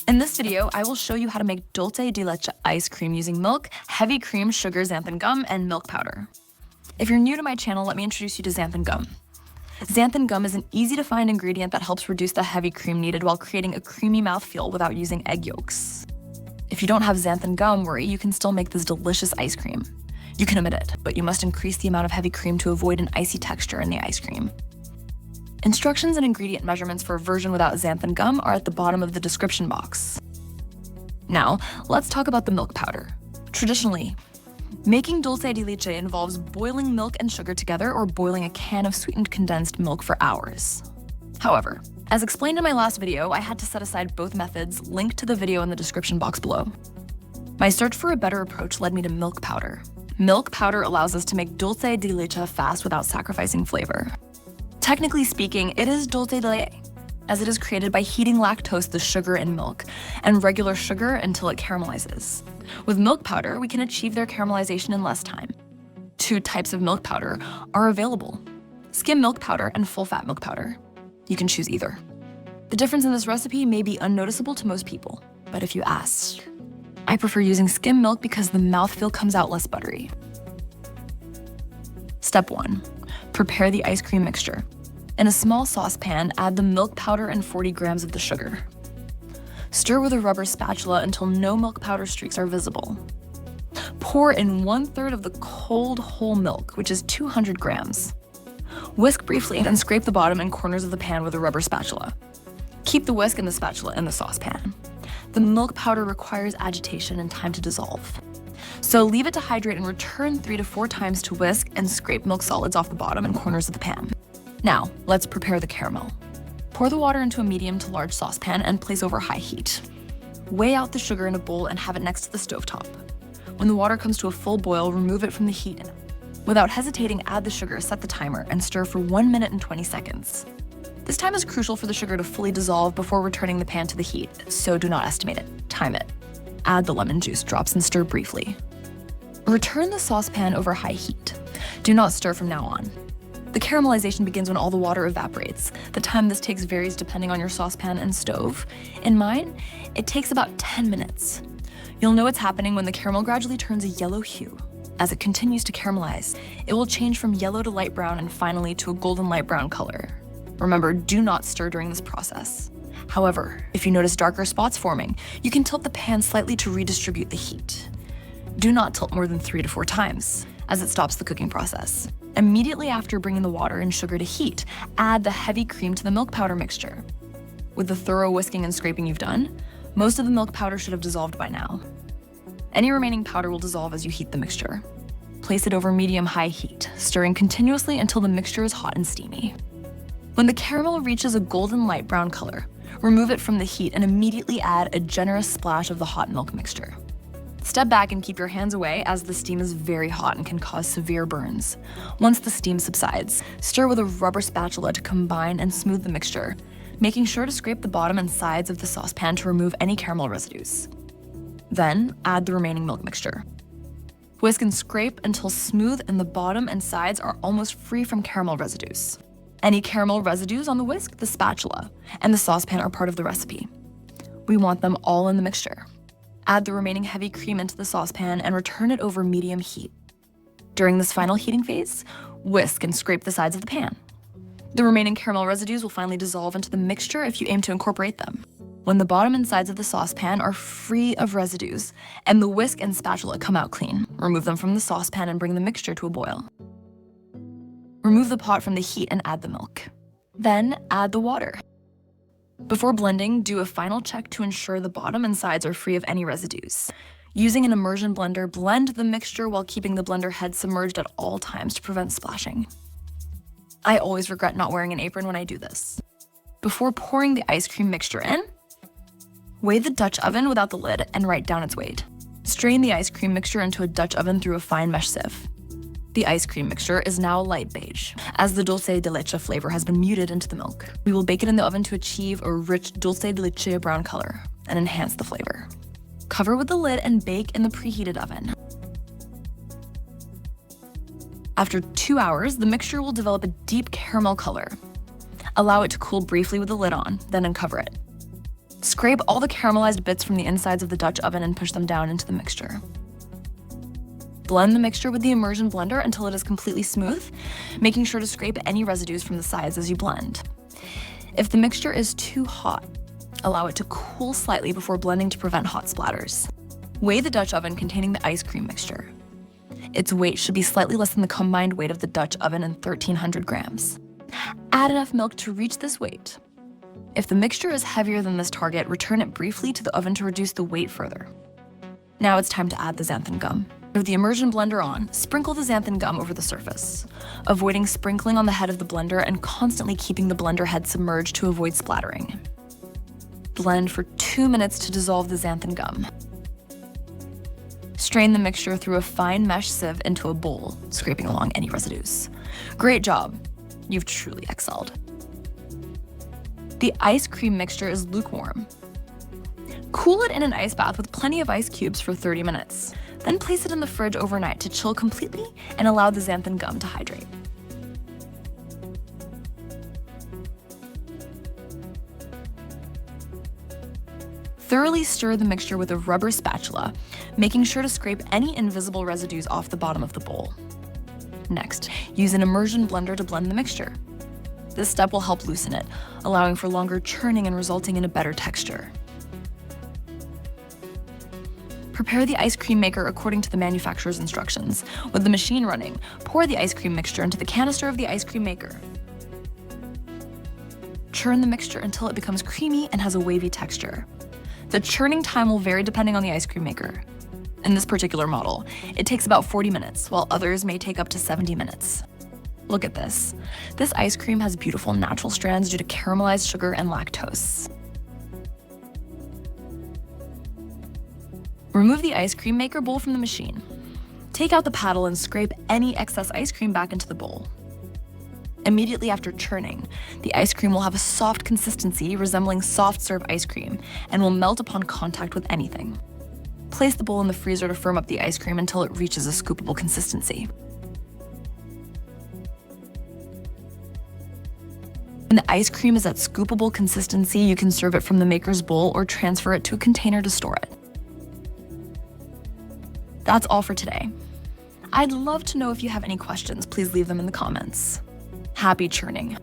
In this video, I will show you how to make dulce de leche ice cream using milk, heavy cream, sugar, xanthan gum, and milk powder. If you're new to my channel, let me introduce you to xanthan gum. Xanthan gum is an easy-to-find ingredient that helps reduce the heavy cream needed while creating a creamy mouthfeel without using egg yolks. If you don't have xanthan gum, worry, you can still make this delicious ice cream. You can omit it, but you must increase the amount of heavy cream to avoid an icy texture in the ice cream. Instructions and ingredient measurements for a version without xanthan gum are at the bottom of the description box. Now, let's talk about the milk powder. Traditionally, making dulce de leche involves boiling milk and sugar together or boiling a can of sweetened condensed milk for hours. However, as explained in my last video, I had to set aside both methods, linked to the video in the description box below. My search for a better approach led me to milk powder. Milk powder allows us to make dulce de leche fast without sacrificing flavor. Technically speaking, it is dulce de leche, as it is created by heating lactose, the sugar in milk, and regular sugar until it caramelizes. With milk powder, we can achieve their caramelization in less time. Two types of milk powder are available: skim milk powder and full-fat milk powder. You can choose either. The difference in this recipe may be unnoticeable to most people, but if you ask, I prefer using skim milk because the mouthfeel comes out less buttery. Step 1. Prepare the ice cream mixture. In a small saucepan, add the milk powder and 40 grams of the sugar. Stir with a rubber spatula until no milk powder streaks are visible. Pour in 1/3 of the cold whole milk, which is 200 grams. Whisk briefly and scrape the bottom and corners of the pan with a rubber spatula. Keep the whisk and the spatula in the saucepan. The milk powder requires agitation and time to dissolve. So leave it to hydrate and return 3 to 4 times to whisk and scrape milk solids off the bottom and corners of the pan. Now, let's prepare the caramel. Pour the water into a medium to large saucepan and place over high heat. Weigh out the sugar in a bowl and have it next to the stovetop. When the water comes to a full boil, remove it from the heat. Without hesitating, add the sugar, set the timer, and stir for 1 minute and 20 seconds. This time is crucial for the sugar to fully dissolve before returning the pan to the heat, so do not estimate it. Time it. Add the lemon juice drops and stir briefly. Return the saucepan over high heat. Do not stir from now on. The caramelization begins when all the water evaporates. The time this takes varies depending on your saucepan and stove. In mine, it takes about 10 minutes. You'll know it's happening when the caramel gradually turns a yellow hue. As it continues to caramelize, it will change from yellow to light brown and finally to a golden light brown color. Remember, do not stir during this process. However, if you notice darker spots forming, you can tilt the pan slightly to redistribute the heat. Do not tilt more than 3 to 4 times, as it stops the cooking process. Immediately after bringing the water and sugar to heat, add the heavy cream to the milk powder mixture. With the thorough whisking and scraping you've done, most of the milk powder should have dissolved by now. Any remaining powder will dissolve as you heat the mixture. Place it over medium-high heat, stirring continuously until the mixture is hot and steamy. When the caramel reaches a golden light brown color, remove it from the heat and immediately add a generous splash of the hot milk mixture. Step back and keep your hands away as the steam is very hot and can cause severe burns. Once the steam subsides, stir with a rubber spatula to combine and smooth the mixture, making sure to scrape the bottom and sides of the saucepan to remove any caramel residues. Then, add the remaining milk mixture. Whisk and scrape until smooth and the bottom and sides are almost free from caramel residues. Any caramel residues on the whisk, the spatula, and the saucepan are part of the recipe. We want them all in the mixture. Add the remaining heavy cream into the saucepan and return it over medium heat. During this final heating phase, whisk and scrape the sides of the pan. The remaining caramel residues will finally dissolve into the mixture if you aim to incorporate them. When the bottom and sides of the saucepan are free of residues and the whisk and spatula come out clean, remove them from the saucepan and bring the mixture to a boil. Remove the pot from the heat and add the milk. Then add the water. Before blending, do a final check to ensure the bottom and sides are free of any residues. Using an immersion blender, blend the mixture while keeping the blender head submerged at all times to prevent splashing. I always regret not wearing an apron when I do this. Before pouring the ice cream mixture in, weigh the Dutch oven without the lid and write down its weight. Strain the ice cream mixture into a Dutch oven through a fine mesh sieve. The ice cream mixture is now light beige, as the dulce de leche flavor has been muted into the milk. We will bake it in the oven to achieve a rich dulce de leche brown color and enhance the flavor. Cover with the lid and bake in the preheated oven. After 2 hours, the mixture will develop a deep caramel color. Allow it to cool briefly with the lid on, then uncover it. Scrape all the caramelized bits from the insides of the Dutch oven and push them down into the mixture. Blend the mixture with the immersion blender until it is completely smooth, making sure to scrape any residues from the sides as you blend. If the mixture is too hot, allow it to cool slightly before blending to prevent hot splatters. Weigh the Dutch oven containing the ice cream mixture. Its weight should be slightly less than the combined weight of the Dutch oven and 1,300 grams. Add enough milk to reach this weight. If the mixture is heavier than this target, return it briefly to the oven to reduce the weight further. Now it's time to add the xanthan gum. With the immersion blender on, sprinkle the xanthan gum over the surface, avoiding sprinkling on the head of the blender and constantly keeping the blender head submerged to avoid splattering. Blend for 2 minutes to dissolve the xanthan gum. Strain the mixture through a fine mesh sieve into a bowl, scraping along any residues. Great job! You've truly excelled. The ice cream mixture is lukewarm. Cool it in an ice bath with plenty of ice cubes for 30 minutes. Then place it in the fridge overnight to chill completely and allow the xanthan gum to hydrate. Thoroughly stir the mixture with a rubber spatula, making sure to scrape any invisible residues off the bottom of the bowl. Next, use an immersion blender to blend the mixture. This step will help loosen it, allowing for longer churning and resulting in a better texture. Prepare the ice cream maker according to the manufacturer's instructions. With the machine running, pour the ice cream mixture into the canister of the ice cream maker. Churn the mixture until it becomes creamy and has a wavy texture. The churning time will vary depending on the ice cream maker. In this particular model, it takes about 40 minutes, while others may take up to 70 minutes. Look at this. This ice cream has beautiful natural strands due to caramelized sugar and lactose. Remove the ice cream maker bowl from the machine. Take out the paddle and scrape any excess ice cream back into the bowl. Immediately after churning, the ice cream will have a soft consistency resembling soft serve ice cream and will melt upon contact with anything. Place the bowl in the freezer to firm up the ice cream until it reaches a scoopable consistency. When the ice cream is at scoopable consistency, you can serve it from the maker's bowl or transfer it to a container to store it. That's all for today. I'd love to know if you have any questions. Please leave them in the comments. Happy churning!